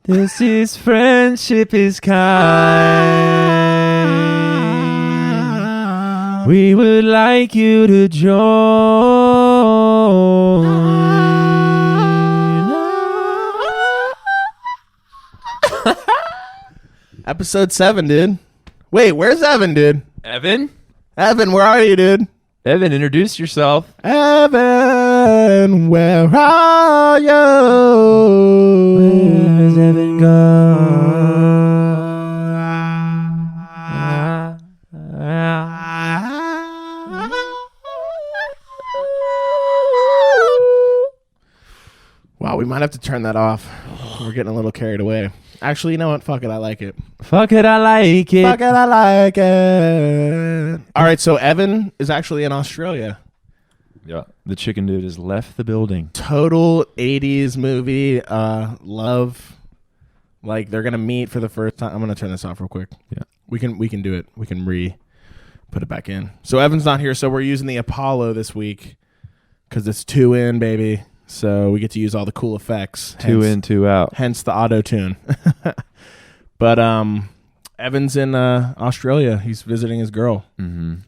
This is friendship is kind. We would like you to join. Episode 7, dude. Wait, where's Evan, dude? Evan? Evan, where are you, dude? Evan, introduce yourself. Evan, where are you? Where's Evan gone? Wow, we might have to turn that off. We're getting a little carried away. Actually, you know what? Fuck it, I like it. Fuck it, I like it. Fuck it, I like it. All right, so Evan is actually in Australia. Yeah, the chicken dude has left the building. Total 80s movie, love. Like, they're going to meet for the first time. I'm going to turn this off real quick. Yeah. We can do it. We can put it back in. So Evan's not here, so we're using the Apollo this week because it's 2 in, baby. So we get to use all the cool effects. 2 in, 2 out. Hence the auto-tune. But Evan's in Australia. He's visiting his girl,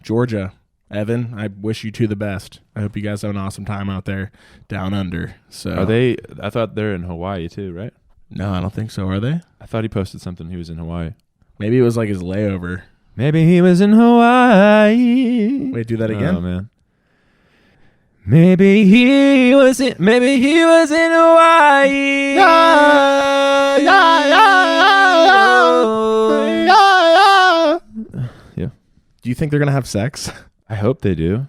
Georgia. Evan, I wish you two the best. I hope you guys have an awesome time out there down under. So Are they? I thought they're in Hawaii too, right? No, I don't think so. Are they? I thought he posted something. He was in Hawaii. Maybe it was like his layover. Maybe he was in Hawaii. Wait, do that again. Oh man. Maybe he was in Hawaii. Yeah. Do you think they're gonna have sex? I hope they do.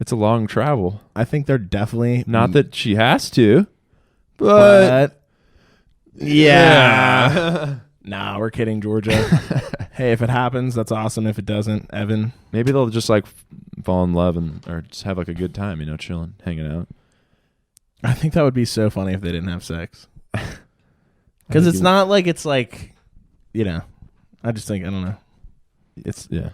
It's a long travel. I think they're definitely Not that she has to, but yeah. Nah, we're kidding, Georgia. Hey, if it happens, that's awesome. If it doesn't, Evan, maybe they'll just like fall in love or just have like a good time, chilling, hanging out. I think that would be so funny if they didn't have sex. Because it's not like it's like, I just think, I don't know. It's, yeah.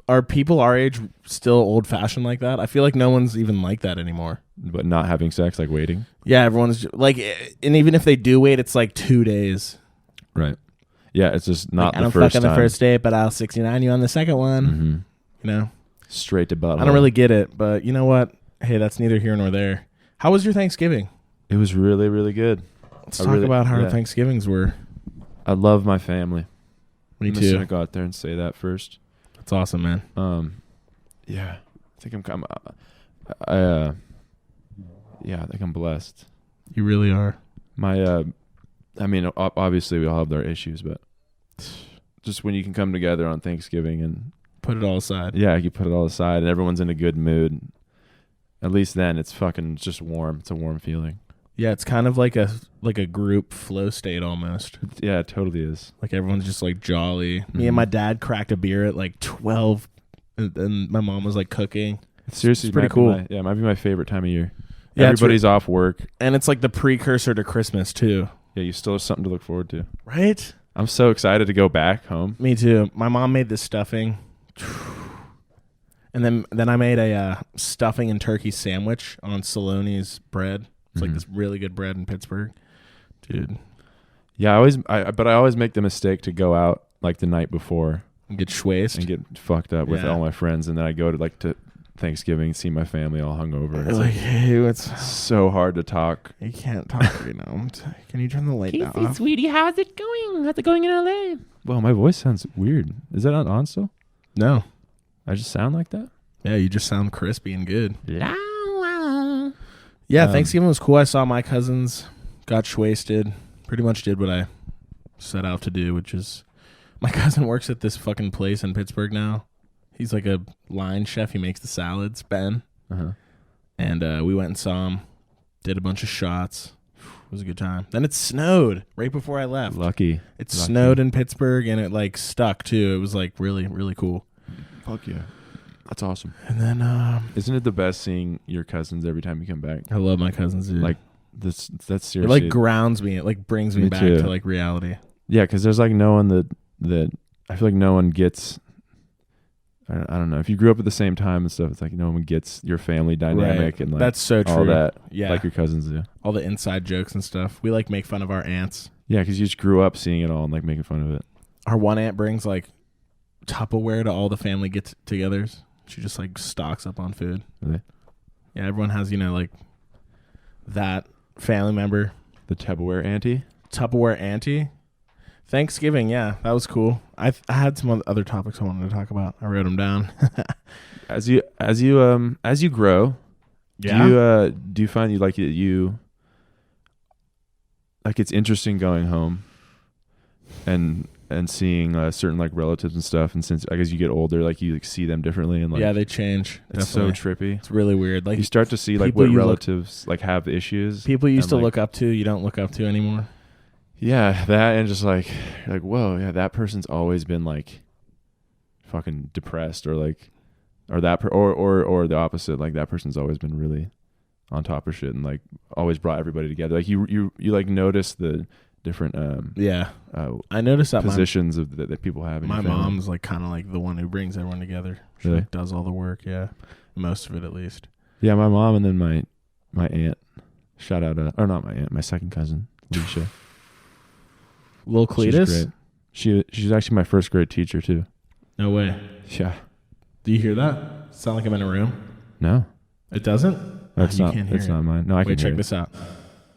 Are people our age still old fashioned like that? I feel like no one's even like that anymore. But not having sex, like waiting. Yeah, everyone's like, and even if they do wait, it's like 2 days. Right. Yeah, it's just not like, the first time. I don't fuck on the first date, but I'll 69 you on the second one. Mm-hmm. Straight to butthole. I don't really get it, but you know what? Hey, that's neither here nor there. How was your Thanksgiving? It was really, really good. Let's talk about how our Thanksgivings were. I love my family. Me I'm too. just gonna go out there and say that first. That's awesome, man. Yeah, I think I'm blessed. You really are. Obviously we all have our issues, but just when you can come together on Thanksgiving and put it all aside. Yeah, you put it all aside and everyone's in a good mood. At least then it's just warm. It's a warm feeling. Yeah, it's kind of like a group flow state almost. Yeah, it totally is. Like everyone's just like jolly. Mm-hmm. Me and my dad cracked a beer at like 12 and my mom was like cooking. It's seriously pretty cool. It might be my favorite time of year. Yeah, everybody's off work. And it's like the precursor to Christmas too. Yeah, you still have something to look forward to. Right? I'm so excited to go back home. Me too. My mom made this stuffing. And then I made a stuffing and turkey sandwich on Saloni's bread. It's like this really good bread in Pittsburgh. Dude. Yeah, I always make the mistake to go out like the night before. And get schwaced. And get fucked up with all my friends. And then I go to Thanksgiving, see my family all hungover. It's hey, it's so hard to talk. You can't talk, Can you turn the light off? Casey, sweetie, how's it going? How's it going in LA? Well, my voice sounds weird. Is that not on still? No. I just sound like that? Yeah, you just sound crispy and good. Wow. Yeah, Thanksgiving was cool. I saw my cousins, got shwasted, pretty much did what I set out to do, which is my cousin works at this fucking place in Pittsburgh now. He's like a line chef. He makes the salads, Ben. Uh-huh. And we went and saw him, did a bunch of shots. It was a good time. Then it snowed right before I left. Lucky. It snowed in Pittsburgh and it like stuck too. It was like really, really cool. Fuck yeah. That's awesome. And then isn't it the best seeing your cousins every time you come back? I love my cousins, dude. Like that's seriously. It like grounds me. It like brings me back too. to like reality. Yeah, because there's like no one that I feel like no one gets I don't know. If you grew up at the same time and stuff, it's like no one gets your family dynamic and like that's so true. all that. Yeah, like your cousins do. All the inside jokes and stuff. We like make fun of our aunts. Yeah, because you just grew up seeing it all and like making fun of it. Our one aunt brings like Tupperware to all the family get-togethers. She just like stocks up on food. Really? Yeah, everyone has like that family member. The Tupperware auntie. Tupperware auntie. Thanksgiving, yeah, that was cool. I had some other topics I wanted to talk about. I wrote them down. As you grow, yeah. do you find you like it's interesting going home and seeing certain like relatives and stuff, and since I guess you get older, like you like see them differently and like yeah, they change. It's definitely. so trippy. It's really weird. Like you start to see like what relatives like have issues. People you used to like, look up to, you don't look up to anymore. Yeah, that and just like whoa, yeah, that person's always been like fucking depressed or like or or the opposite, like that person's always been really on top of shit and like always brought everybody together. Like you like notice the different I noticed that positions that people have in my your family. mom's like kind of like the one who brings everyone together. She Really? like, does all the work, yeah. Most of it at least. Yeah, my mom and then my aunt. Shout out or not my aunt, my second cousin, Alicia. Lil Cletus? She's great. She's actually my first grade teacher too. No way. Yeah. Do you hear that? Sound like I'm in a room? No. It doesn't? That's you not can't hear it's it. not mine. No, I Wait, can check hear this out.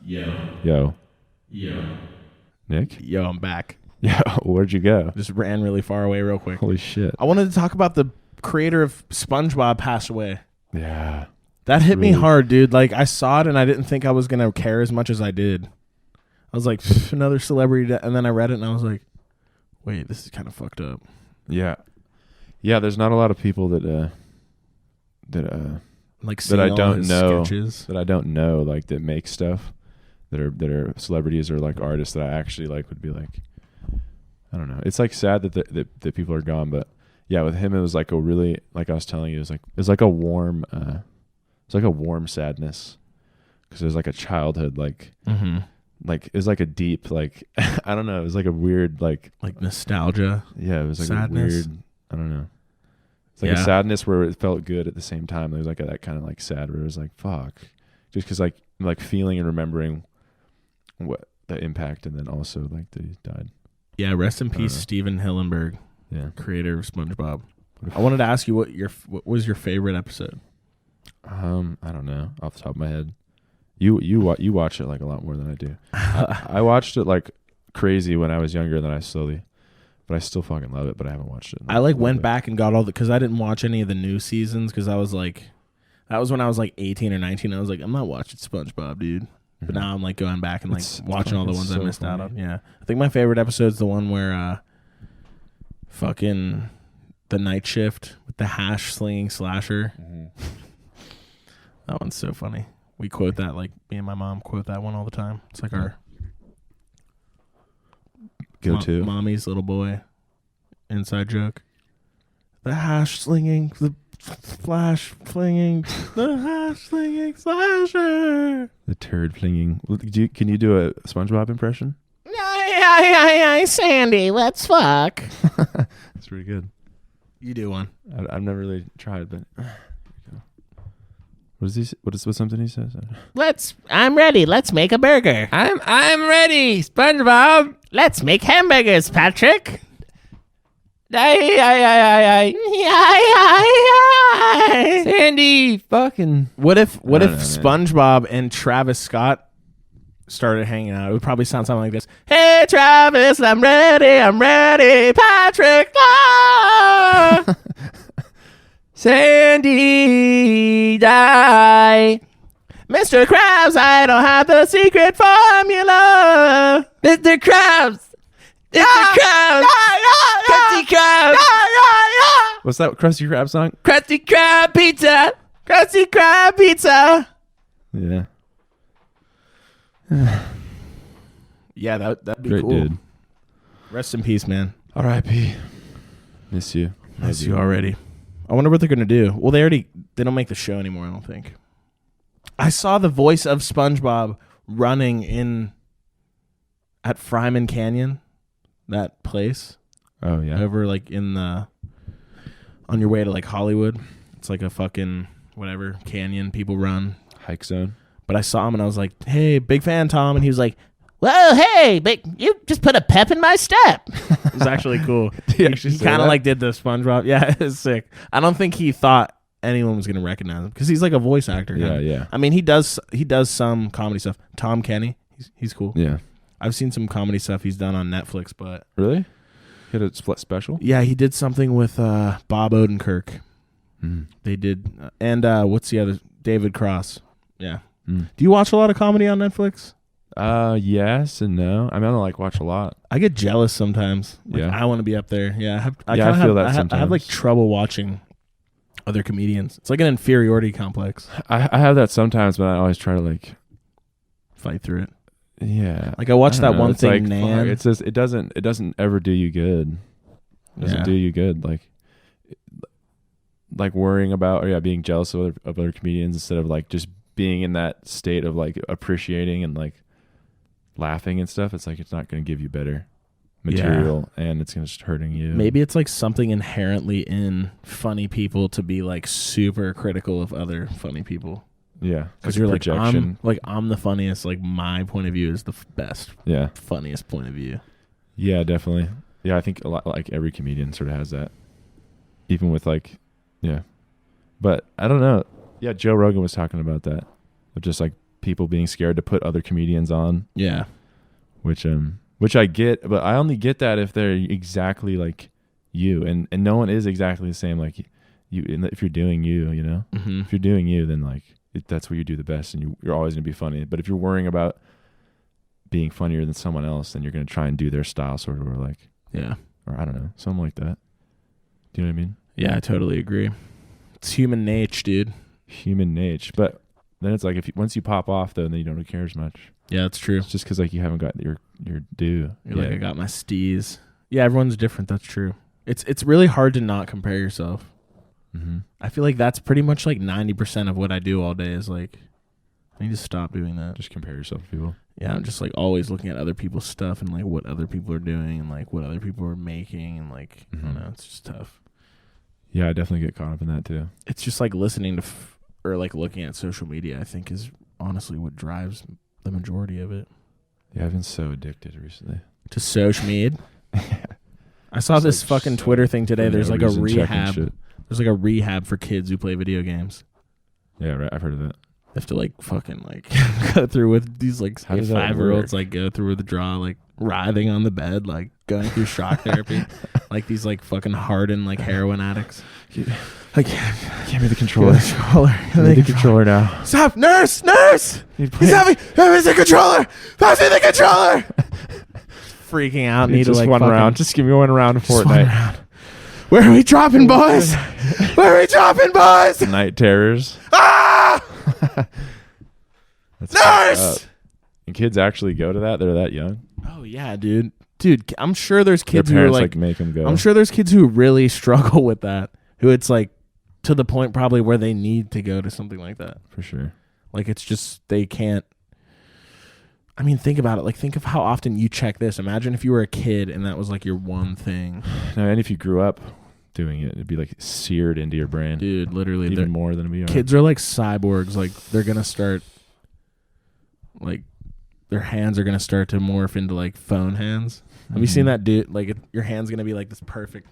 Yo. Nick? Yo, I'm back. Yeah, where'd you go? Just ran really far away real quick. Holy shit. I wanted to talk about the creator of SpongeBob passed away. Yeah. That hit me really hard, dude. Like, I saw it and I didn't think I was going to care as much as I did. I was like, another celebrity. And then I read it and I was like, wait, this is kind of fucked up. Yeah. Yeah, there's not a lot of people that Like that I all don't his know sketches. that I don't know like that make stuff that are celebrities or like artists that I actually like would be like I don't know. It's like sad that people are gone, but yeah, with him it was like a really like I was telling you it was like a warm sadness because it was like a childhood like like it was like a deep like I don't know, it was like a weird like nostalgia. Yeah, it was like sadness. a weird I don't know. It's like a sadness where it felt good at the same time. There was like that kind of like sad where it was like fuck, just because like feeling and remembering what the impact, and then also like that he died. Yeah, rest in peace, Steven Hillenberg. Yeah, creator of SpongeBob. I wanted to ask you what was your favorite episode? I don't know off the top of my head. You watch it like a lot more than I do. I watched it like crazy when I was younger, then I slowly. But I still fucking love it, but I haven't watched it. I went back and got all because I didn't watch any of the new seasons because I was like, that was when I was like 18 or 19. I was like, I'm not watching SpongeBob, dude. But now I'm like going back and like watching all the ones I missed out on. Yeah. I think my favorite episode is the one where fucking the night shift with the hash slinging slasher. That one's so funny. We quote that, like me and my mom quote that one all the time. It's like our go-to. Mommy's little boy inside joke. The hash slinging, the flash flinging, the hash slinging slasher. The turd flinging. Can you do a SpongeBob impression? Aye, Sandy, let's fuck. That's pretty good. You do one. I've never really tried, but what is he? What's something he says? I'm ready. Let's make a burger. I'm ready, SpongeBob. Let's make hamburgers, Patrick. Aye. Sandy, fucking. What if know, SpongeBob and Travis Scott started hanging out? It would probably sound something like this. Hey, Travis, I'm ready, Patrick. Ah! Sandy, die. Mr. Krabs, I don't have the secret formula. Mr. Krabs. Mr. Krabs. Krusty Krab. What's that Krusty Krab song? Krusty Krab pizza. Krusty Krab pizza. Yeah. Yeah, that'd be Great cool. dude. Rest in peace, man. R.I.P. Miss you. Miss you already. I wonder what they're gonna do. Well, they don't make the show anymore, I don't think. I saw the voice of SpongeBob running at Fryman Canyon, that place. Oh yeah. Over like in the on your way to like Hollywood. It's like a fucking whatever canyon people run. Hike zone. But I saw him and I was like, "Hey, big fan, Tom," and he was like, Whoa, hey, but you just put a pep in my step. "It was actually cool." He actually he say kind of that? like did the SpongeBob. Yeah, it was sick. I don't think he thought anyone was gonna recognize him because he's like a voice actor. Yeah, yeah. I mean, he does some comedy stuff. Tom Kenny, he's cool. Yeah. I've seen some comedy stuff he's done on Netflix, but Really? He had a split special? yeah, he did something with Bob Odenkirk. Mm. They did, and what's the other? David Cross. Yeah. Mm. Do you watch a lot of comedy on Netflix? Yes and no. I mean, I don't like watch a lot. I get jealous sometimes. Like, Yeah. I want to be up there. Yeah, I Yeah, I kinda feel have, that I have like sometimes. trouble watching other comedians. It's like an inferiority complex. I have that sometimes, but I always try to like, Fight through it. yeah. Like I watched I don't that know. one It's thing, like, Nan. fuck, it's just it doesn't ever do you good. It doesn't Yeah. do you good. Like worrying about being jealous of other comedians instead of like just being in that state of like appreciating and like laughing and stuff. It's like it's not going to give you better material and it's going to just hurting you. Maybe it's like something inherently in funny people to be like super critical of other funny people. Yeah, Because like you're projection. I'm the funniest. Like my point of view is the best, Yeah, funniest point of view. yeah, definitely. Yeah, I think a lot like every comedian sort of has that. Even with like, yeah, but I don't know. Yeah, Joe Rogan was talking about that, of just like people being scared to put other comedians on, Yeah. which I get, but I only get that if they're exactly like you, and no one is exactly the same like you. If you're doing you, you know, Mm-hmm. if you're doing you, then like that's what you do the best, and you're always gonna be funny. But if you're worrying about being funnier than someone else, then you're gonna try and do their style, sort of, or like, Yeah. or I don't know, something like that. Do you know what I mean? Yeah, I totally agree. It's human nature, dude. Human nature, but then it's like once you pop off though, then you don't care as much. Yeah, it's true. It's just because like you haven't got your due. You're like, I got my steez. Yeah, everyone's different. That's true. It's really hard to not compare yourself. Mm-hmm. I feel like that's pretty much like 90% of what I do all day is like, I need to stop doing that. Just compare yourself to people. Yeah, I'm just like always looking at other people's stuff and like what other people are doing and like what other people are making and like, I don't know, it's just tough. Yeah, I definitely get caught up in that too. It's just like listening to or like looking at social media, I think is honestly what drives the majority of it. Yeah, I've been so addicted recently. To social media. I saw Just, this like, fucking so Twitter thing today. For There's no like a reason, checking rehab. shit. There's like a rehab for kids who play video games. Yeah, right. I've heard of that. They have to like fucking like go through with these like How does that 5-year-olds work? like go through with the draw, like writhing on the bed, like going through shock therapy, like these like fucking hardened like heroin addicts. Like, Give me the controller. Give me the controller now. Stop, nurse! He's He's having the controller. Pass me the controller. Freaking out. Need to just like one fucking- round. Just give me one round of just one Fortnite. round. Where are we dropping, boys? Where are we dropping, boys? Night terrors. Ah! That's Nurse! fucked up. And kids actually go to that? They're that young? Oh yeah, dude. I'm sure there's Their kids who are parents like make them go. I'm sure there's kids who really struggle with that. Who it's like to the point probably where they need to go to something like that. For sure. Like it's just they can't. I mean, think about it. Like think of how often you check this. Imagine if you were a kid and that was like your one thing. No, and if you grew up doing it, it'd be like seared into your brain. Dude, literally Even more than we are. kids are like cyborgs. Like they're gonna start like their hands are gonna start to morph into like phone hands. Have you seen that, dude? Like your hand's gonna be like this perfect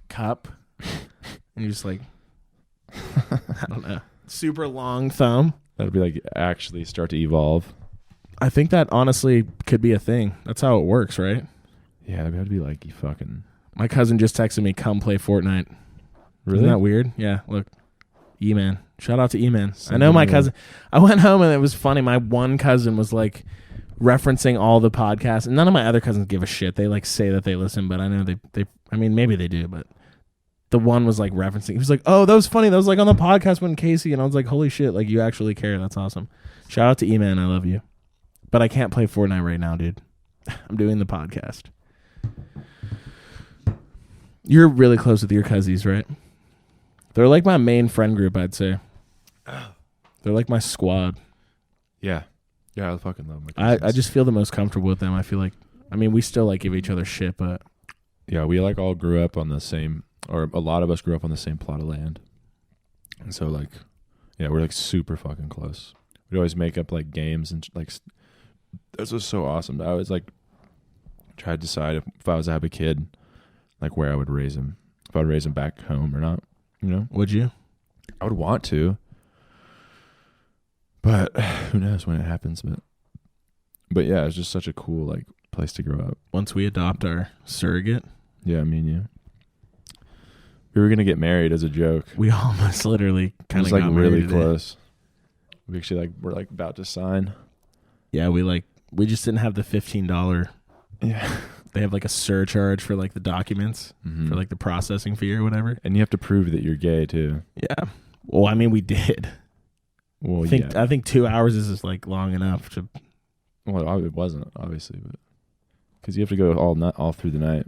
cup, and you're just like, I don't know, super long thumb. That'll be like actually start to evolve. I think that honestly could be a thing. That's how it works, right? Yeah, that'd have to be like you fucking. My cousin just texted me, "Come play Fortnite." Really? Isn't that weird? Yeah. Look, E-Man. Shout out to E-Man. I Send know him my a- cousin. I went home and it was funny. My one cousin was like referencing all the podcasts, and none of my other cousins give a shit. They like say that they listen, but I know they. I mean, maybe they do, but the one was like referencing. He was like, "Oh, that was funny. That was like on the podcast when Casey," and I was like, "Holy shit! Like you actually care. That's awesome." Shout out to E-Man. I love you, but I can't play Fortnite right now, dude. I'm doing the podcast. You're really close with your cousins, right? They're like my main friend group, I'd say. They're like my squad. Yeah. Yeah, I fucking love my I just feel the most comfortable with them. I feel like, I mean, we still like give each other shit, but Yeah, we like all grew up on the same or a lot of us grew up on the same plot of land. And so like, yeah, we're like super fucking close. We'd always make up like games and like, this was so awesome. I was like, try to decide if I was to have a kid, like where I would raise him, if I would raise him back home or not, you know? Would you? I would want to, but who knows when it happens, but yeah, it's just such a cool like place to grow up. Once we adopt our surrogate. Yeah, me and you. We were gonna get married as a joke. We almost literally kind of like got really married close. We actually we're like about to sign. Yeah, we just didn't have the $15. Yeah. They have like a surcharge for like the documents for like the processing fee or whatever. And you have to prove that you're gay too. Yeah. Well, I mean, we did. Well, I think 2 hours is just like long enough to. Well, it wasn't obviously, but because you have to go all through the night.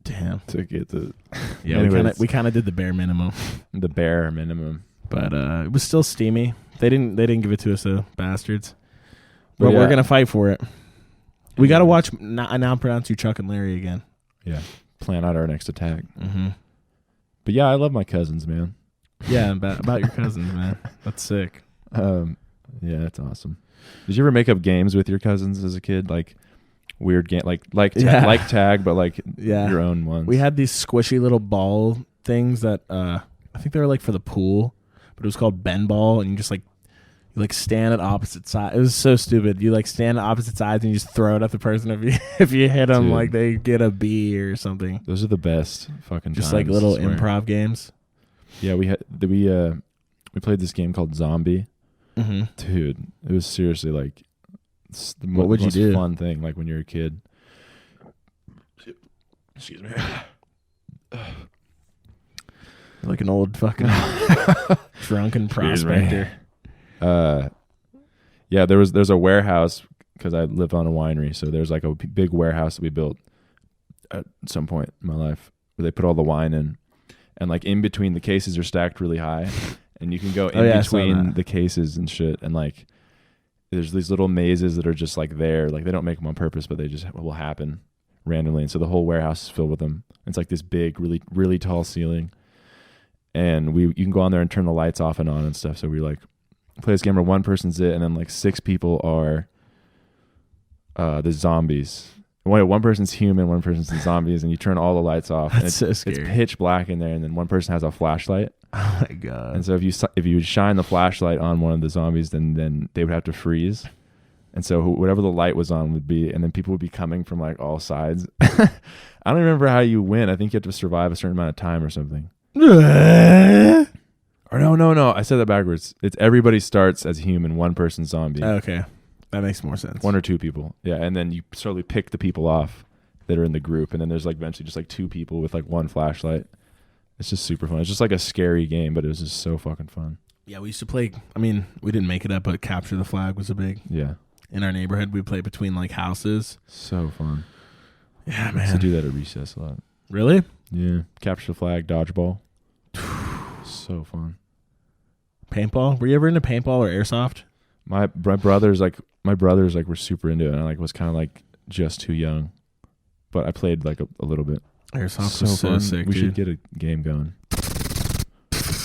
Damn. To get the. Yeah, we kind of did the bare minimum. The bare minimum, but it was still steamy. They didn't give it to us though, bastards. But we're gonna fight for it. We got to watch. I now pronounce you Chuck and Larry again. Yeah. Plan out our next attack. Mm-hmm. But yeah, I love my cousins, man. Yeah, about your cousins, man. That's sick. Yeah, that's awesome. Did you ever make up games with your cousins as a kid? Like weird game, like tag, but like your own ones. We had these squishy little ball things that I think they were like for the pool, but it was called Ben Ball, and you just you stand at opposite sides. It was so stupid. You stand at opposite sides and you just throw it at the person. If you hit them, like they get a B or something. Those are the best fucking just times, like little improv games. Yeah, we played this game called Zombie. Mm-hmm. Dude, it was seriously like the most fun thing. Like when you're a kid. Excuse me. Like an old fucking drunken prospector. Yeah, there's a warehouse because I lived on a winery, so there's like a big warehouse that we built at some point in my life where they put all the wine in, and like in between the cases are stacked really high, and you can go in between the cases and shit, and like there's these little mazes that are just like there, like they don't make them on purpose, but they just will happen randomly, and so the whole warehouse is filled with them. It's like this big, really, really tall ceiling, and you can go on there and turn the lights off and on and stuff. So we like play this game where one person's it, and then like 6 people are the zombies. One person's human, one person's the zombies, and you turn all the lights off. That's and it's so scary. It's pitch black in there, and then one person has a flashlight. Oh my god! And so if you shine the flashlight on one of the zombies, then they would have to freeze. And so whatever the light was on would be, and then people would be coming from like all sides. I don't remember how you win. I think you have to survive a certain amount of time or something. Or no. I said that backwards. It's everybody starts as human, one person zombie. Okay. That makes more sense. 1 or 2 people. Yeah. And then you slowly pick the people off that are in the group. And then there's like eventually just like 2 people with like one flashlight. It's just super fun. It's just like a scary game, but it was just so fucking fun. Yeah, we used to play. I mean, we didn't make it up, but Capture the Flag was a big. Yeah. In our neighborhood, we played between like houses. So fun. Yeah, man. I used to do that at recess a lot. Really? Yeah. Capture the Flag, dodgeball. So fun. Paintball? Were you ever into paintball or airsoft? My brothers were super into it, and I was kind of like just too young, but I played like a little bit. Airsoft was so sick. We should get a game going.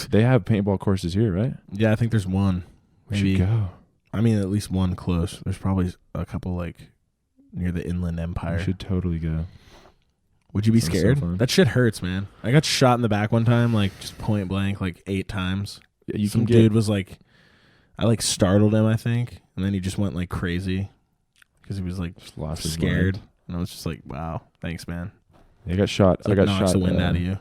They have paintball courses here, right? Yeah, I think there's one. We should go. I mean, at least one close. There's probably a couple like near the Inland Empire. We should totally go. Would you be scared? So that shit hurts, man. I got shot in the back one time, like just point blank, like 8 times. Yeah, Some dude was like, I like startled him, I think, and then he just went like crazy because he was like scared, and I was just like, "Wow, thanks, man." I got shot. I got knocks the wind out of you.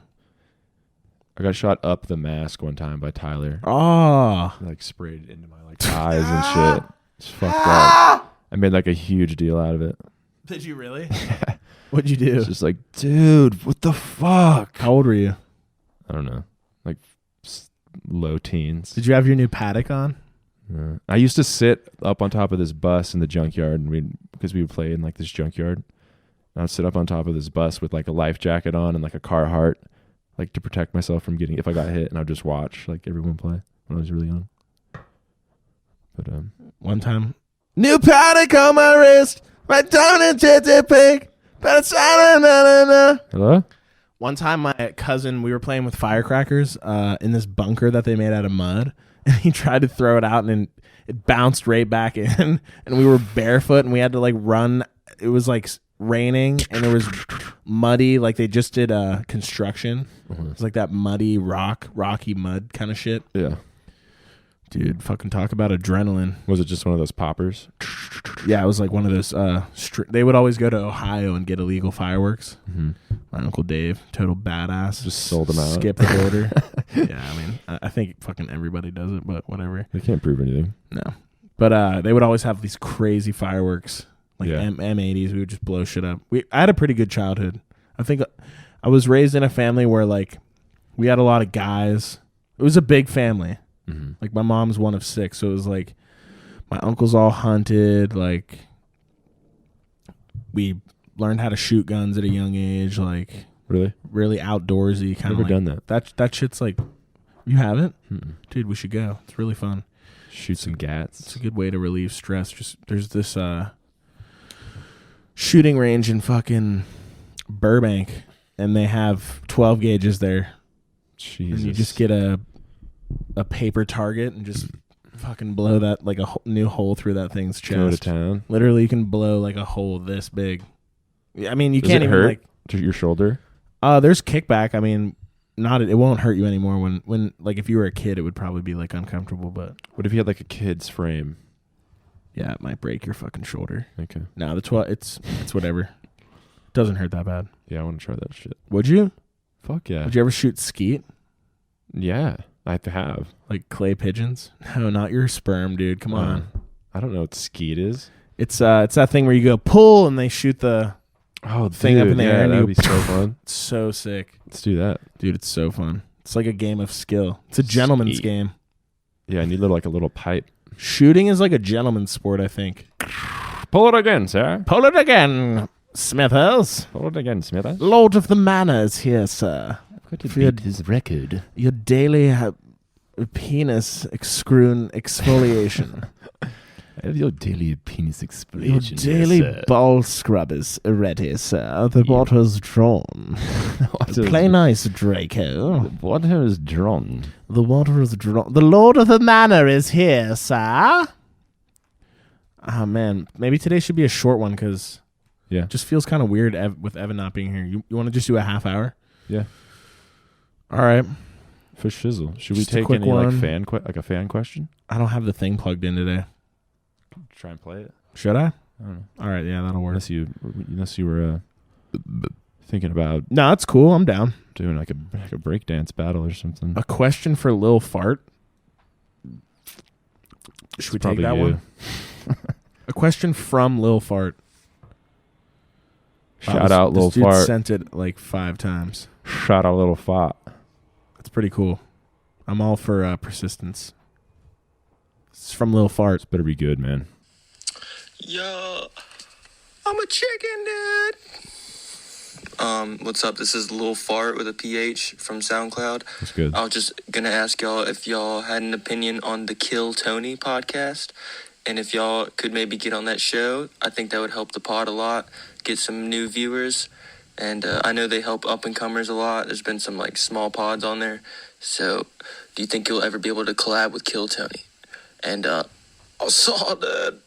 I got shot up the mask one time by Tyler. Oh, like sprayed into my like eyes and shit. It's fucked up. I made like a huge deal out of it. Did you really? What'd you do? It's just like, dude, what the fuck? How old were you? I don't know, like low teens. Did you have your new paddock on? I used to sit up on top of this bus in the junkyard, and because we would play in like this junkyard. And I'd sit up on top of this bus with like a life jacket on and like a Carhartt, like to protect myself from getting if I got hit, and I'd just watch like everyone play when I was really young. But one time, new paddock on my wrist, my dominant titty pink. Hello? One time, my cousin, we were playing with firecrackers in this bunker that they made out of mud, and he tried to throw it out, and it bounced right back in, and we were barefoot, and we had to like run. It was like raining, and it was muddy, like they just did construction. It was like that muddy rocky mud kind of shit. Yeah. Dude, fucking talk about adrenaline. Was it just one of those poppers? Yeah, it was like one of those. They would always go to Ohio and get illegal fireworks. Mm-hmm. My Uncle Dave, total badass. Just sold them out. Skip the border. Yeah, I mean, I think fucking everybody does it, but whatever. They can't prove anything. No. But they would always have these crazy fireworks, like Yeah. M80s. We would just blow shit up. I had a pretty good childhood. I think I was raised in a family where, like, we had a lot of guys. It was a big family. Mm-hmm. Like, my mom's one of 6, so it was like my uncles all hunted. Like, we learned how to shoot guns at a young age. Like, Really? really outdoorsy kind of. Never done that. That shit's like, you haven't, Mm-mm. dude? We should go. It's really fun. Shoot some It's gats. a good way to relieve stress. Just there's this shooting range in fucking Burbank, and they have 12 gauges there. Jesus. And you just get a paper target and just fucking blow that like a new hole through that thing's chest. Go to town. Literally, you can blow like a hole this big. I mean, you Does can't it even hurt like. to your shoulder? There's kickback. I mean, it won't hurt you anymore. When like if you were a kid, it would probably be like uncomfortable. But What if you had like a kid's frame? yeah, it might break your fucking shoulder. Okay. No, it's whatever. Doesn't hurt that bad. Yeah, I want to try that shit. Would you? Fuck yeah. Would you ever shoot skeet? Yeah, I have to have. Like clay pigeons? No, not your sperm, dude. Come on. I don't know what skeet is. It's that thing where you go pull and they shoot the Oh, thing up in the air and that'd you be so fun. It's so sick. Let's do that. Dude, it's so fun. It's like a game of skill. It's a gentleman's Skeet. game. Yeah, I need like a little pipe. Shooting is like a gentleman's sport, I think. Pull it again, sir. Pull it again, Smithers. Pull it again, Smithers. Lord of the Manor is here, sir. Got to For your- beat his record. Your daily penis exfoliation. I have your daily penis Your explosion. daily ball scrub is ready, sir. The water's drawn. Play nice, Draco. The water is drawn. The water is drawn. The Lord of the Manor is here, sir. Oh, man. Maybe today should be a short one because Yeah. it just feels kind of weird with Evan not being here. You want to just do a half hour? Yeah. All right. For shizzle. Should we Just a take quick any like one. a fan question? I don't have the thing plugged in today. Try and play it. Should I? I don't know. All right. Yeah, that'll work. Unless you were thinking about No, it's cool. I'm down. doing like a breakdance battle or something. A question for Lil Fart. Should we take Probably that you. one? A question from Lil Fart. Shout out Lil This dude Fart. sent it like 5 times. Shout out Little Fart. That's pretty cool. I'm all for persistence. It's from Lil Fart. Better be good, man. Yo, I'm a chicken, dude. What's up? This is Lil Fart with a PH from SoundCloud. That's good. I was just gonna ask y'all if y'all had an opinion on the Kill Tony podcast, and if y'all could maybe get on that show. I think that would help the pod a lot, get some new viewers, and I know they help up and comers a lot. There's been some like small pods on there. So, do you think you'll ever be able to collab with Kill Tony? And I saw that.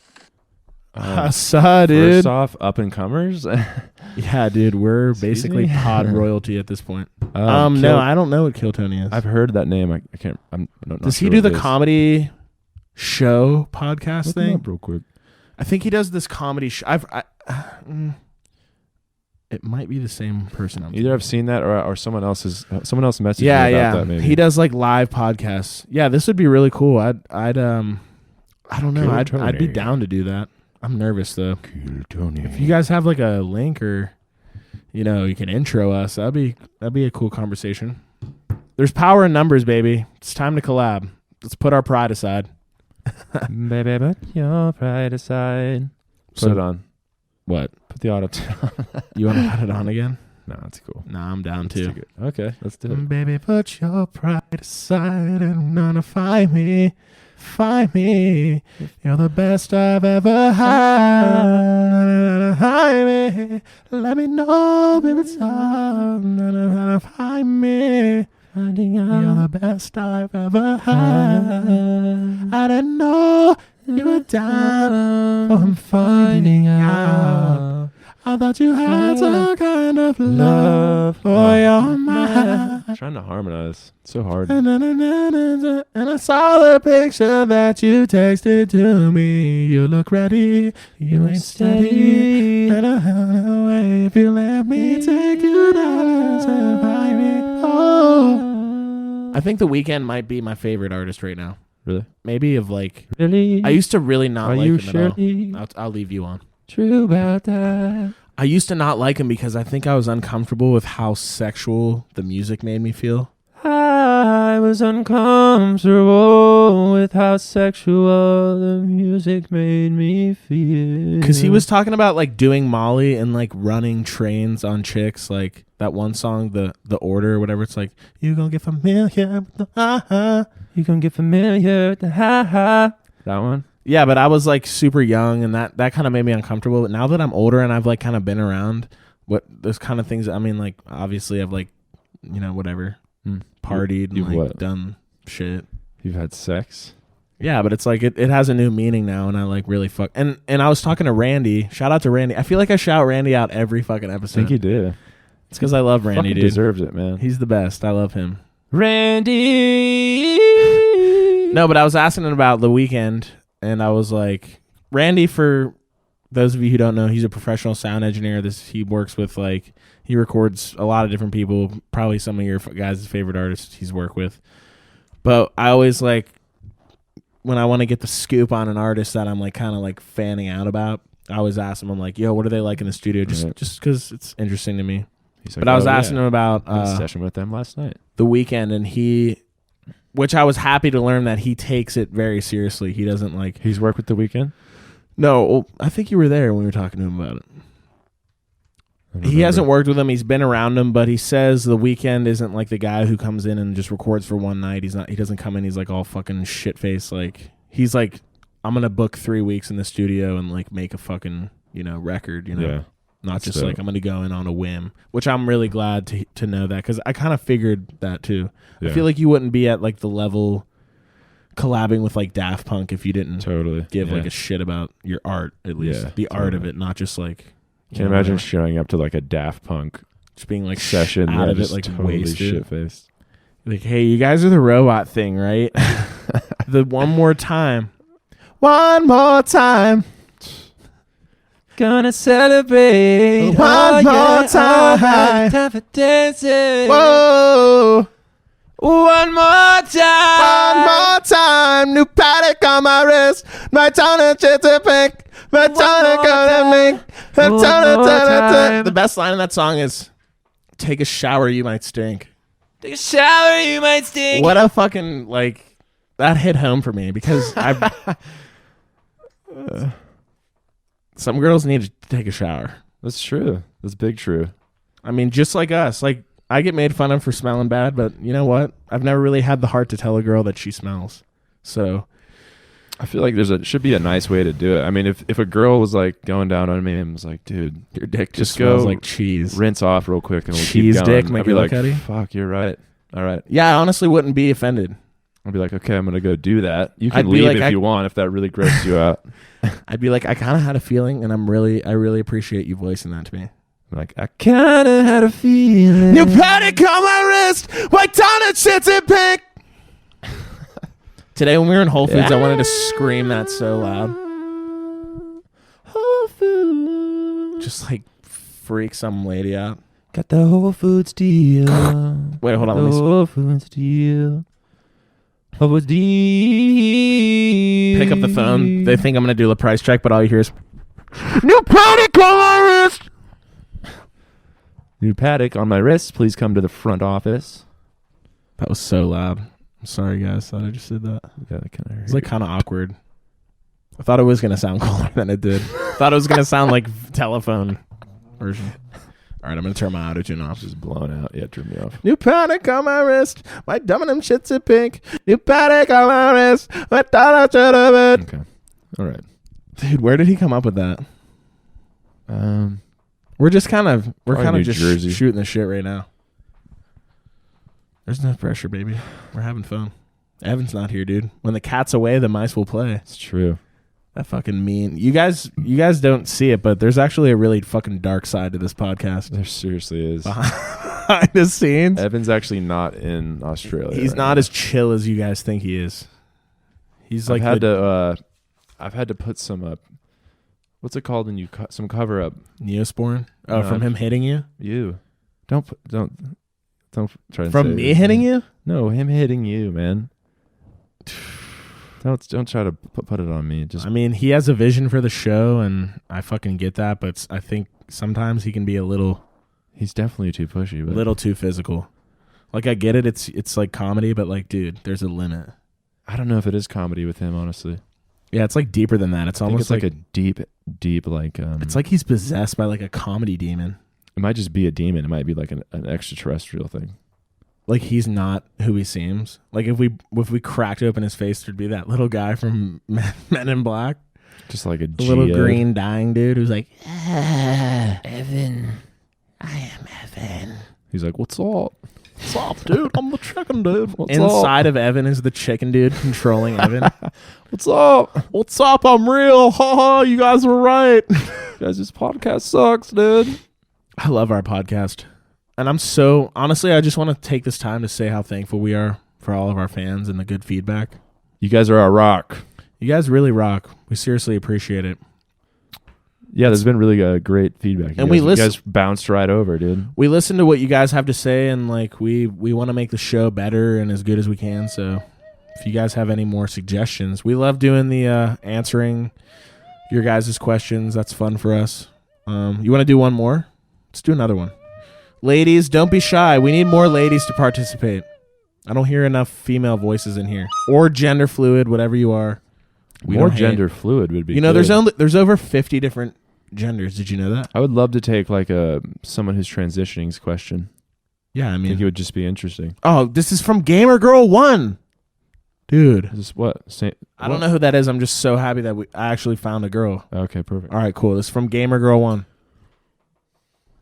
I saw, dude. First off, up and comers. Yeah, dude. We're Excuse basically me? pod royalty at this point. Kill- No, I don't know what Kill Tony is. I've heard that name. I can't. I'm not Does sure he do what the it is. comedy show podcast Look him thing? up real quick. I think he does this comedy show. It might be the same person. Either I've seen that or someone else messaged Yeah, me about yeah. that. Maybe He does like live podcasts. Yeah, this would be really cool. I don't know. Kill I'd be Tony. down to do that. I'm nervous though. Kill Tony. If you guys have like a link or you can intro us, that'd be a cool conversation. There's power in numbers, baby. It's time to collab. Let's put our pride aside. Baby, put your pride aside. Put it on. What? Put the auto tune on. You want to put it on again? No, that's cool. Nah, I'm down That's too. too good. Okay, let's do it. Baby, put your pride aside and gonna find me. Find me. You're the best I've ever had. behind me. Let me know if it's time to find me. Finding out you're the best I've ever had. I didn't know you were down for finding out. I thought you had some kind of love for your mind. Trying to harmonize. It's so hard. And I saw the picture that you texted to me. You look ready, you ain't steady. And I held away if you let me take you down to find me. Oh. I think The Weeknd might be my favorite artist right now. Really? Maybe of like. Really? I used to really not Are like you him at surely all. I'll leave you on. True about that. I used to not like him because I think I was uncomfortable with how sexual the music made me feel. I was uncomfortable with how sexual the music made me feel. Because he was talking about like doing Molly and like running trains on chicks, like that one song, the Order or whatever. It's like, you gonna get familiar with the ha-ha. You gonna get familiar with the ha-ha. That one? Yeah, but I was like super young and that kind of made me uncomfortable. But now that I'm older and I've like kind of been around what those kind of things, I mean, like obviously I've like, you know, whatever, partied and like done shit. You've had sex? Yeah, but it's like it has a new meaning now and I like really fuck. And I was talking to Randy. Shout out to Randy. I feel like I shout Randy out every fucking episode. I think you did. It's because I love Randy, fucking dude. Deserves it, man. He's the best. I love him. Randy. No, but I was asking him about The Weeknd. And I was like, Randy, for those of you who don't know, he's a professional sound engineer. He works with like, he records a lot of different people, probably some of your guys' favorite artists he's worked with. But I always like, when I want to get the scoop on an artist that I'm like kind of like fanning out about, I always ask him, I'm like, yo, what are they like in the studio? Just because it's interesting to me. He's like, but I was asking him about a session with them last night. The Weeknd, and which I was happy to learn that he takes it very seriously. He doesn't like... He's worked with The Weeknd? No, I think you were there when we were talking to him about it. He hasn't worked with him. He's been around him, but he says The Weeknd isn't like the guy who comes in and just records for one night. He doesn't come in. He's like all fucking shit-faced. Like, he's like, I'm going to book 3 weeks in the studio and like make a fucking, you know, record, you know? Yeah. Not just like I'm going to go in on a whim, which I'm really glad to know that because I kind of figured that too. Yeah. I feel like you wouldn't be at like the level collabing with like Daft Punk if you didn't give like a shit about your art, at least the art of it, not just like. Can't imagine showing up to like a Daft Punk just being like session out of it, like totally wasted. Shit-faced. Like, hey, you guys are the robot thing, right? The one more time. Gonna celebrate one more time. Time for dancing. Whoa. One more time. New paddock on my wrist. My tonic shit's a pink. My tonic gonna make. The best line in that song is, take a shower, you might stink. Take a shower, you might stink. What a fucking, like, that hit home for me because some girls need to take a shower. That's true. That's big true. I mean, just like us. Like, I get made fun of for smelling bad, but you know what? I've never really had the heart to tell a girl that she smells. So I feel like should be a nice way to do it. I mean, if a girl was like going down on me and was like, dude, your dick just smells go like cheese. Rinse off real quick and we'll cheese keep going. Dick, I'd be like, fuck, you're right. All right. Yeah, I honestly wouldn't be offended. I'd be like, okay, I'm going to go do that. You can leave if you want, if that really grosses you out. I'd be like, I kind of had a feeling, and I really appreciate you voicing that to me. I'm like, I kind of had a feeling. New paddock on my wrist. My tonic shit's in pink. Today when we were in Whole Foods, I wanted to scream that so loud. Whole Foods. Just like freak some lady out. Got the Whole Foods deal. Wait, hold on. Whole Foods deal. Whole Foods deal. Pick up the phone. They think I'm going to do a price check, but all you hear is, new paddock on my wrist. New paddock on my wrist. Please come to the front office. That was so loud. I'm sorry, guys. Thought I just did that. Yeah, that kind of hurt. It's like kind of awkward. I thought it was going to sound cooler than it did. Thought it was going to sound like telephone version. All right, I'm going to turn my auto-tune off. Just blown out. Yeah, turn me off. New paddock on my wrist. My dumb and them shits in pink. New paddock on my wrist. My thought I should have it. Okay. All right. Dude, where did he come up with that? We're just kind of New just Jersey. shooting the shit right now. There's no pressure, baby. We're having fun. Evan's not here, dude. When the cat's away, the mice will play. It's true. That fucking mean. You guys don't see it, but there's actually a really fucking dark side to this podcast. There seriously is. Behind the scenes. Evan's actually not in Australia. He's right not now. as chill as you guys think he is. He's like I've had to put some what's it called when you some cover up. Neosporin. Oh, No, from him hitting you? You don't try to From say me it. hitting you? No, him hitting you, man. Don't try to put it on me. Just I mean, he has a vision for the show, and I fucking get that, but I think sometimes he can be a little he's definitely too pushy. But little too physical. Like, I get it. It's like comedy, but like, dude, there's a limit. I don't know if it is comedy with him, honestly. Yeah, it's like deeper than that. It's I think almost it's like a deep like. it's like he's possessed by like a comedy demon. It might just be a demon. It might be like an extraterrestrial thing. Like, he's not who he seems. Like, if we cracked open his face, there'd be that little guy from Men in Black, Just like a the little geode. green dying dude who's like, Evan. I am Evan. He's like, "What's up? "What's up, dude? I'm the chicken dude." What's Inside up? of Evan is the chicken dude controlling Evan. What's up? What's up? I'm real. Ha ha. You guys were right. Guys, this podcast sucks, dude." I love our podcast. And I'm so, honestly, I just want to take this time to say how thankful we are for all of our fans and the good feedback. You guys are our rock. You guys really rock. We seriously appreciate it. Yeah, there's been really great feedback. And we you listen- guys bounced right over, dude. We listen to what you guys have to say, and like we want to make the show better and as good as we can. So if you guys have any more suggestions, we love doing the answering your guys' questions. That's fun for us. You want to do one more? Let's do another one. Ladies, don't be shy. We need more ladies to participate. I don't hear enough female voices in here, or gender fluid, whatever you are. We More don't hate. gender fluid would be. You know, good. there's over 50 different genders. Did you know that? I would love to take like someone who's transitioning's question. Yeah, I I mean, think it would just be interesting. oh, this is from Gamer Girl 1. Dude, Is this what? I don't know who that is. I'm just so happy that I actually found a girl. Okay, perfect. All right, cool. This is from Gamer Girl 1.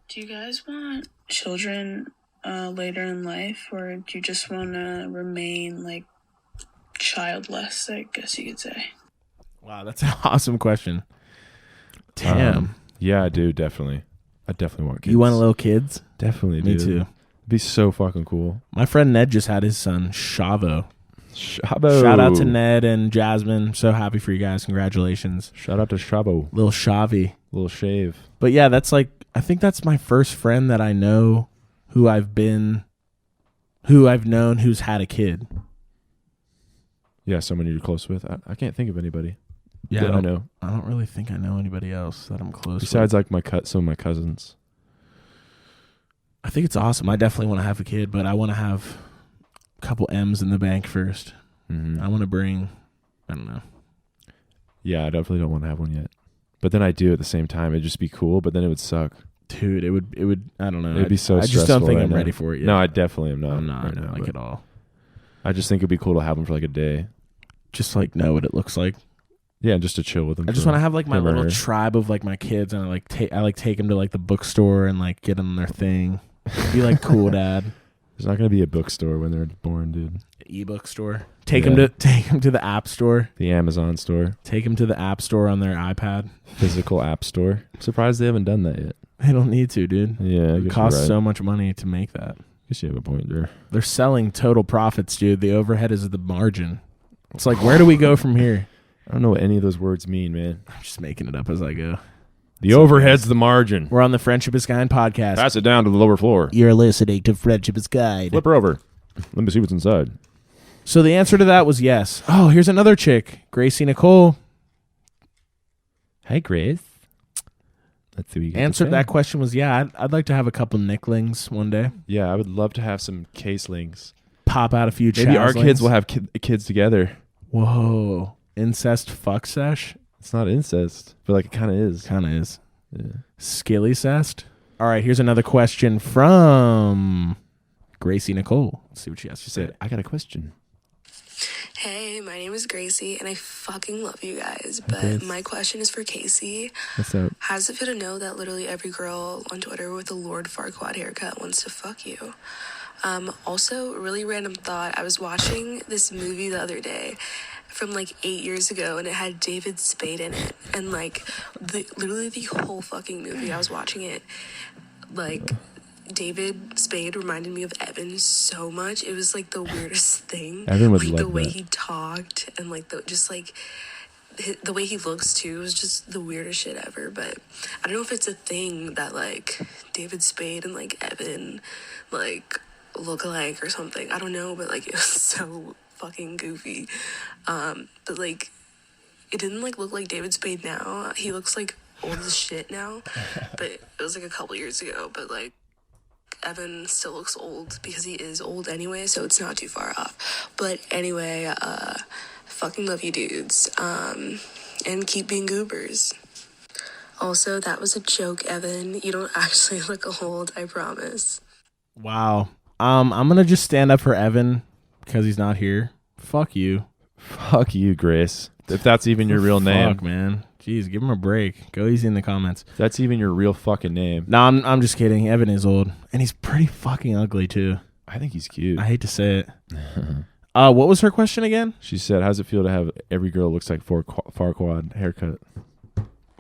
Do you guys want children later in life, or do you just want to remain like childless, I guess you could say? Wow, that's an awesome question. Damn. Yeah, I do, definitely. I definitely want kids. You want little kids? Definitely, Me dude. too. It'd be so fucking cool. My friend Ned just had his son, Shavo. Shabo. Shout out to Ned and Jasmine. So happy for you guys. Congratulations. Shout out to Shabo. Little Shavi. Little shave. But yeah, that's like, I think that's my first friend that I know who I've known who's had a kid. Yeah, someone you're close with. I can't think of anybody. Yeah, that I know. I don't really think I know anybody else that I'm close Besides with. like some of my cousins. I think it's awesome. I definitely want to have a kid, but I want to have a couple M's in the bank first. Mm-hmm. I want to bring, I don't know. Yeah, I definitely don't want to have one yet. But then I do at the same time. It'd just be cool, but then it would suck. Dude, it would, I don't know. It'd be so I just don't stressful think right I'm now. ready for it yet. No, I definitely am not. I'm not right now, like but at all. I just think it'd be cool to have them for like a day. Just like know what it looks like. Yeah, just to chill with them. I just want to have like my him or little her. tribe of like my kids, and I take them to like the bookstore and like get them their thing. Be like cool dad. There's not going to be a bookstore when they're born, dude. Ebook store. Take Yeah. them to the app store. The Amazon store. Take them to the app store on their iPad. Physical app store. I'm surprised they haven't done that yet. They don't need to, dude. Yeah, I It guess costs you're right. so much money to make that. Guess you have a point there. They're selling total profits, dude. The overhead is the margin. It's like, where do we go from here? I don't know what any of those words mean, man. I'm just making it up as I go. The overhead's the margin. We're on the Friendship is Kind podcast. Pass it down to the lower floor. You're listening to Friendship is Guide. Flip her over. Let me see what's inside. So the answer to that was yes. Oh, here's another chick. Gracie Nicole Hey, Grace. Let's see what you got to answered say. that question was yeah. I'd like to have a couple nicklings one day. Yeah, I would love to have some caselings. Pop out a few Maybe our chowslings. kids will have kids together. Whoa. Incest fuck sesh? It's not incest, but like it kind of is. Kind of is. Yeah. Skilly cest? All right, here's another question from Gracie Nicole. Let's see what she has to She say. said, I got a question. Hey, my name is Gracie, and I fucking love you guys. But Grace. my question is for Casey. What's up? How does it feel to know that literally every girl on Twitter with a Lord Farquaad haircut wants to fuck you? Also, really random thought. I was watching this movie the other day from like 8 years ago, and it had David Spade in it. And like, literally the whole fucking movie, I was watching it, like, David Spade reminded me of Evan so much. It was like the weirdest thing. Evan would like love the way that. he talked and like the way he looks too was just the weirdest shit ever. But I don't know if it's a thing that like David Spade and like Evan like look alike or something. I don't know, but like it was so fucking goofy. But like it didn't like look like David Spade now. He looks like old as shit now. But it was like a couple years ago. But like Evan still looks old because he is old anyway, so it's not too far off. But anyway, fucking love you dudes. And keep being goobers. Also, that was a joke, Evan. You don't actually look old, I promise. Wow. I'm gonna just stand up for Evan because he's not here. Fuck you. Fuck you, Grace. If that's even your real name. Fuck, man. Jeez, give him a break. Go easy in the comments. If that's even your real fucking name. No, I'm just kidding. Evan is old, and he's pretty fucking ugly too. I think he's cute. I hate to say it. What was her question again? She said, "How's it feel to have every girl looks like Farquaad haircut?"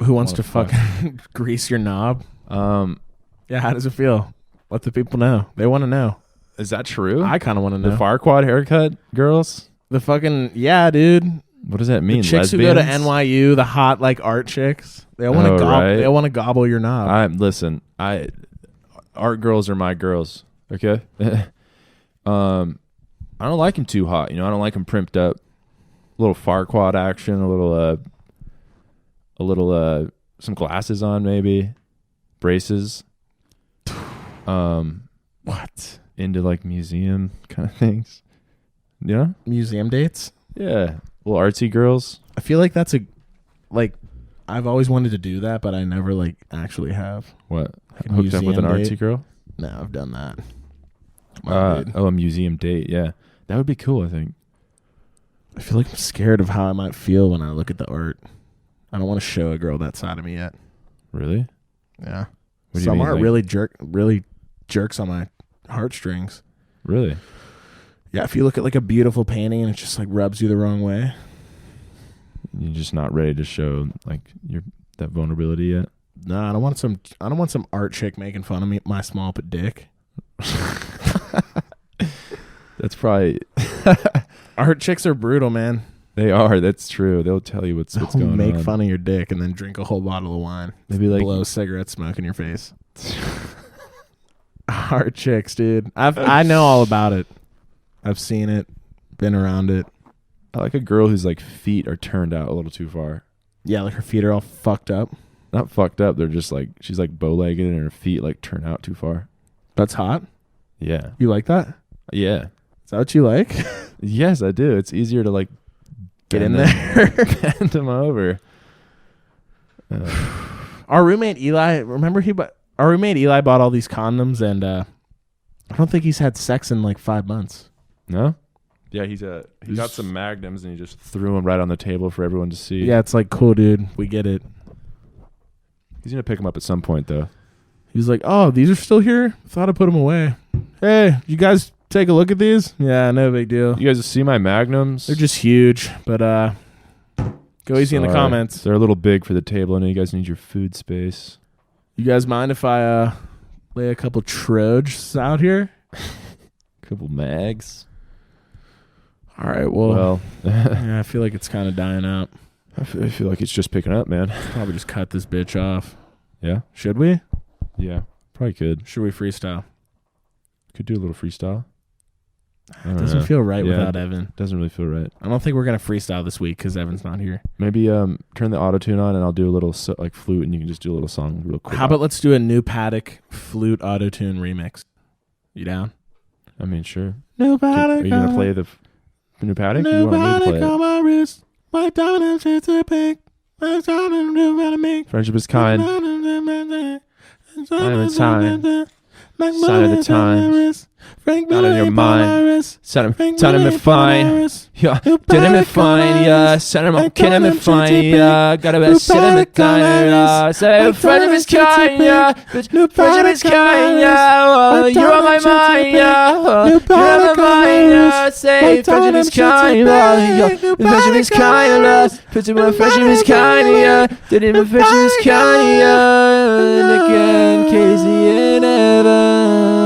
Who wants to Fuck. fucking grease your knob? Yeah, how does it feel? Let the people know. They want to know. Is that true? I kind of want to know. The Farquaad haircut girls? The fucking dude. What does that mean? The chicks Lesbians? who go to NYU, the hot like art chicks. They want to right. They want to gobble your knob. Listen. Art girls are my girls. Okay. I don't like them too hot. You know, I don't like them primped up. A little Farquaad action. A little some glasses on maybe, braces. What? Into like museum kind of things. Yeah. Museum dates? Yeah. Little artsy girls. I feel like that's I've always wanted to do that, but I never like actually have. What? Like a Hooked up with an museum artsy date? girl? No, I've done that. Come on, dude. A museum date. Yeah. That would be cool, I think. I feel like I'm scared of how I might feel when I look at the art. I don't want to show a girl that side of me yet. Really? Yeah. What do you Some mean, art like- really jerks on my heartstrings. Really? Yeah, if you look at like a beautiful painting and it just like rubs you the wrong way. You're just not ready to show like that vulnerability yet? No, I don't want some art chick making fun of me, my small dick. That's probably Art chicks are brutal, man. they are. That's true. They'll tell you what's They'll going make on. fun of your dick and then drink a whole bottle of wine. Maybe like Blow cigarette smoke in your face. Art chicks, dude. I know all about it. I've seen it, been around it. I like a girl whose like feet are turned out a little too far. Yeah, like her feet are all fucked up. Not fucked up. They're just like she's like bow-legged and her feet like turn out too far. That's hot. Yeah. You like that? Yeah. Is that what you like? Yes, I do. It's easier to like Get in bend them- there. bend them over. Our roommate Eli, our roommate Eli bought all these condoms, and I don't think he's had sex in like 5 months. No? Yeah, he got some magnums and he just threw them right on the table for everyone to see. Yeah, it's like, cool, dude. We get it. He's gonna pick them up at some point though. He was like, oh, these are still here? Thought I put them away. Hey, you guys take a look at these? Yeah, no big deal. You guys see my magnums? They're just huge, but go easy in the Sorry. comments. They're a little big for the table. I know you guys need your food space. You guys mind if I lay a couple Trojes out here? Couple mags. All right, well I yeah, I feel like it's kind of dying out. feel like it's just picking up, man. Probably just cut this bitch off. Yeah? Should we? Yeah. Probably could. Should we freestyle? Could do a little freestyle. I It don't doesn't know. feel right Yeah. without Evan. Doesn't really feel right. I don't think we're gonna freestyle this week because Evan's not here. Maybe turn the auto-tune on and I'll do a little like flute and you can just do a little song real quick. How about let's do a new Paddock flute auto-tune remix? You down? I mean, sure. New Are Paddock. you gonna play the new Paddock? Or New you want me to Paddock play on it? my wrist. My diamond shades are pink. My diamond new Paddock. Friendship is kind. Sign of the times. Not in your mind. Send him fine. Yeah, did him fine. Yeah, send him kid him fine. Yeah, gotta be send him kind. Say friend of his kind. Yeah, friend of his kind. Yeah, you on my mind. Yeah, you on my mind. Yeah, say friend of his kind. Yeah, friend of his kind. Put him on friend of his kind. Yeah, did him friend of his kind. Yeah, and again, Casey and Evan.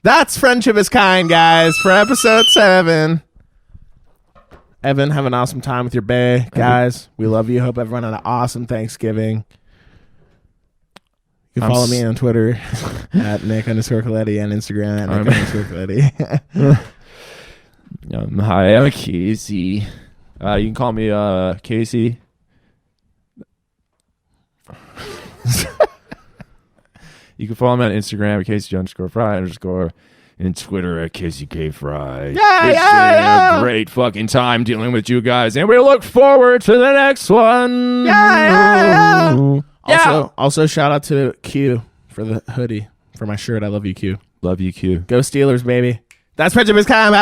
That's Friendship is Kind, guys, for episode 7. Evan, have an awesome time with your bae. Guys, we love you. Hope everyone had an awesome Thanksgiving. You can follow me on Twitter at Nick_Colletti and Instagram at Nick_Colletti. Hi, I'm Casey. You can call me Casey. You can follow me on Instagram at Casey_Frey_ and Twitter at CaseyKFry. It's been a great fucking time dealing with you guys, and we look forward to the next one. Also, shout out to Q for the hoodie, for my shirt. I love you, Q. Love you, Q. Go Steelers, baby. That's Friendship is Kind.